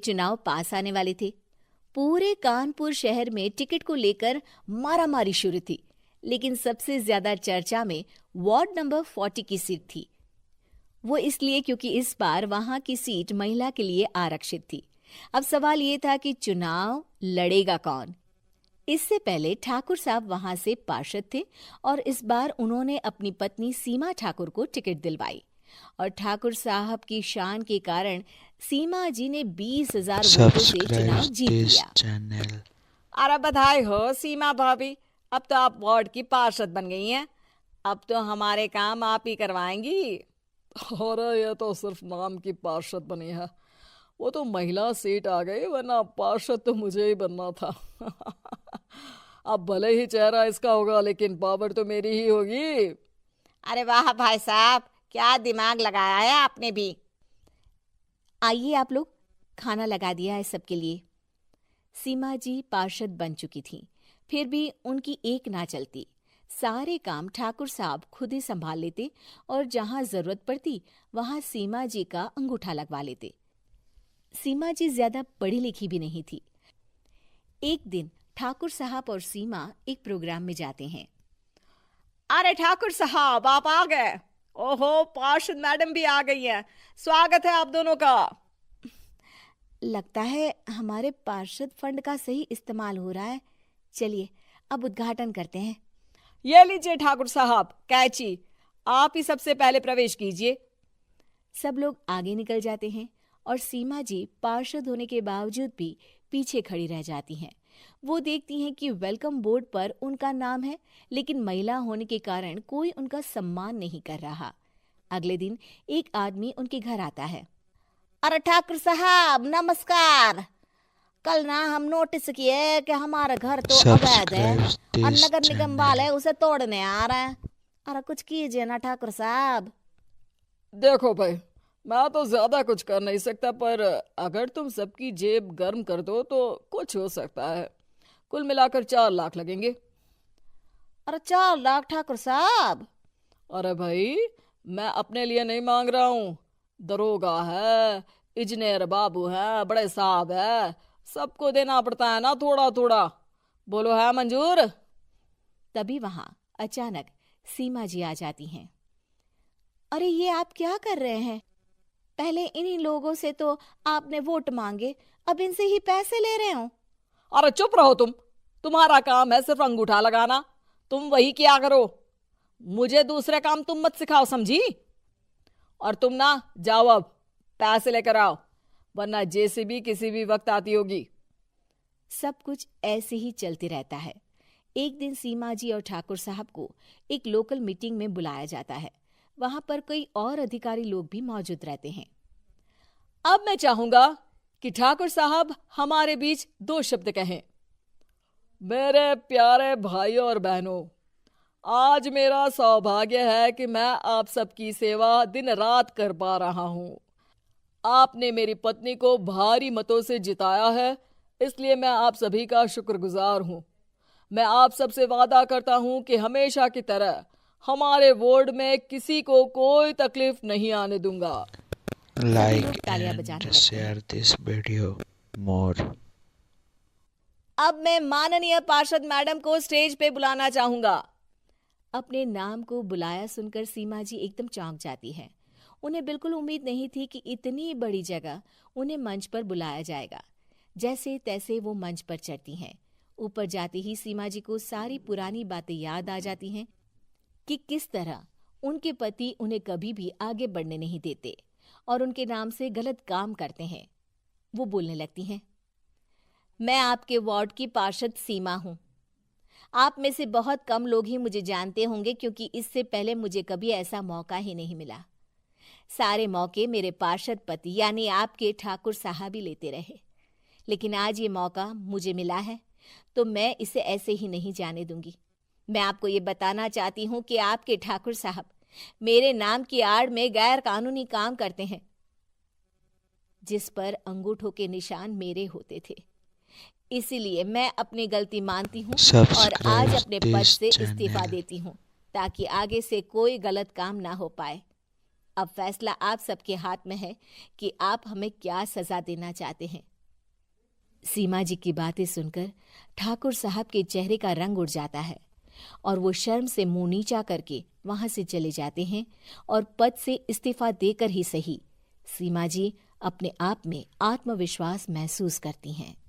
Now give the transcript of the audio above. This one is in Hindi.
चुनाव पास आने वाले थे। पूरे कानपुर शहर में टिकट को लेकर मारामारी शुरू थी, लेकिन सबसे ज्यादा चर्चा में वार्ड नंबर 40 की सीट थी। वो इसलिए क्योंकि इस बार वहां की सीट महिला के लिए आरक्षित थी। अब सवाल ये था कि चुनाव लड़ेगा कौन। इससे पहले ठाकुर साहब वहां से पार्षद थे और इस बार उन्होंने अपनी पत्नी सीमा ठाकुर को टिकट दिलवाई और ठाकुर साहब की शान के कारण सीमा जी ने 20,000 वोटों से चुनाव जीत लिया। अरे बधाई हो सीमा भाभी, अब तो आप वार्ड की पार्षद बन गई हैं। अब तो हमारे काम आप ही करवाएंगी। अरे ये तो सिर्फ नाम की पार्षद बनी है, वो तो महिला सीट आ गई, वरना पार्षद तो मुझे ही बनना था। अब भले ही चेहरा इसका होगा लेकिन पावर तो मेरी ही होगी। अरे वाह भाई साहब, क्या दिमाग लगाया है आपने भी। आइए आप लोग, खाना लगा दिया है सबके लिए। सीमा जी पार्षद बन चुकी थीं, फिर भी उनकी एक ना चलती। सारे काम ठाकुर साहब खुद ही संभाल लेते और जहां जरूरत पड़ती वहां सीमा जी का अंगूठा लगवा लेते। सीमा जी ज्यादा पढ़ी लिखी भी नहीं थी। एक दिन ठाकुर साहब और सीमा एक प्रोग्राम में जाते हैं। अरे ठाकुर साहब आप आ गए। ओहो, पार्षद मैडम भी आ गई हैं। स्वागत है आप दोनों का। लगता है हमारे पार्षद फंड का सही इस्तेमाल हो रहा है। चलिए अब उद्घाटन करते हैं। ये लीजिए ठाकुर साहब कैची, आप ही सबसे पहले प्रवेश कीजिए। सब लोग आगे निकल जाते हैं और सीमा जी पार्षद होने के बावजूद भी पीछे खड़ी रह जाती हैं। वो देखती हैं कि वेलकम बोर्ड पर उनका नाम है, लेकिन महिला होने के कारण कोई उनका सम्मान नहीं कर रहा। अगले दिन एक आदमी उनके घर आता है। अरे ठाकुर साहब नमस्कार। कल ना हम नोटिस किए कि हमारा घर तो अवैध है और नगर निगम वाले उसे तोड़ने आ रहे हैं। अरे कुछ कीजिए ना ठाकुर साहब। देखो भाई, मैं तो ज्यादा कुछ कर नहीं सकता, पर अगर तुम सबकी जेब गर्म कर दो तो कुछ हो सकता है। कुल मिलाकर 4 लाख लगेंगे। अरे 4 लाख ठाकुर साहब? अरे भाई, मैं अपने लिए नहीं मांग रहा हूँ। दरोगा है, इंजीनियर बाबू है, बड़े साहब है, सबको देना पड़ता है ना थोड़ा थोड़ा। बोलो है मंजूर? तभी वहां अचानक सीमा जी आ जाती हैं। अरे ये आप क्या कर रहे हैं? पहले इन्हीं लोगों से तो आपने वोट मांगे, अब इनसे ही पैसे ले रहे हो। अरे चुप रहो तुम, तुम्हारा काम है सिर्फ अंगूठा लगाना, तुम वही किया करो। मुझे दूसरे काम तुम मत सिखाओ, समझी? और तुम ना जाओ, अब पैसे लेकर आओ, वरना जेसीबी किसी भी वक्त आती होगी। सब कुछ ऐसे ही चलते रहता है। एक दिन सीमा जी और ठाकुर साहब को एक लोकल मीटिंग में बुलाया जाता है। वहां पर कई और अधिकारी लोग भी मौजूद रहते हैं। अब मैं चाहूंगा कि ठाकुर साहब हमारे बीच 2 शब्द कहें। मेरे प्यारे भाइयों और बहनों, आज मेरा सौभाग्य है कि मैं आप सबकी सेवा दिन रात कर पा रहा हूं। आपने मेरी पत्नी को भारी मतों से जिताया है, इसलिए मैं आप सभी का शुक्रगुजार हूं। मैं आप सबसे वादा करता हूं कि हमेशा की तरह हमारे वार्ड में किसी को कोई तकलीफ नहीं आने दूंगा। Like and share this video more. अब मैं माननीय पार्षद मैडम को स्टेज पे बुलाना चाहूंगा। अपने नाम को बुलाया सुनकर सीमा जी एकदम चौंक जाती है। उन्हें बिल्कुल उम्मीद नहीं थी कि इतनी बड़ी जगह उन्हें मंच पर बुलाया जाएगा। जैसे तैसे वो मंच पर चढ़ती हैं। ऊपर जाते ही सीमा जी को सारी पुरानी बातें याद आ जाती हैं कि किस तरह उनके पति उन्हें कभी भी आगे बढ़ने नहीं देते और उनके नाम से गलत काम करते हैं। वो बोलने लगती हैं। मैं आपके वार्ड की पार्षद सीमा हूँ। आप में से बहुत कम लोग ही मुझे जानते होंगे, क्योंकि इससे पहले मुझे कभी ऐसा मौका ही नहीं मिला। सारे मौके मेरे पार्षद पति यानी आपके ठाकुर साहब ही लेते रहे, लेकिन आज ये मौका मुझे मिला है तो मैं इसे ऐसे ही नहीं जाने दूंगी। मैं आपको ये बताना चाहती हूँ कि आपके ठाकुर साहब मेरे नाम की आड़ में गैर कानूनी काम करते हैं, जिस पर अंगूठों के निशान मेरे होते थे। इसीलिए मैं अपनी गलती मानती हूँ और आज अपने पद से इस्तीफा देती हूँ, ताकि आगे से कोई गलत काम ना हो पाए। अब फैसला आप सबके हाथ में है कि आप हमें क्या सजा देना चाहते हैं। सीमा जी की बातें सुनकर ठाकुर साहब के चेहरे का रंग उड़ जाता है और वो शर्म से मुंह नीचा करके वहां से चले जाते हैं और पद से इस्तीफा देकर ही सही सीमा जी अपने आप में आत्मविश्वास महसूस करती हैं।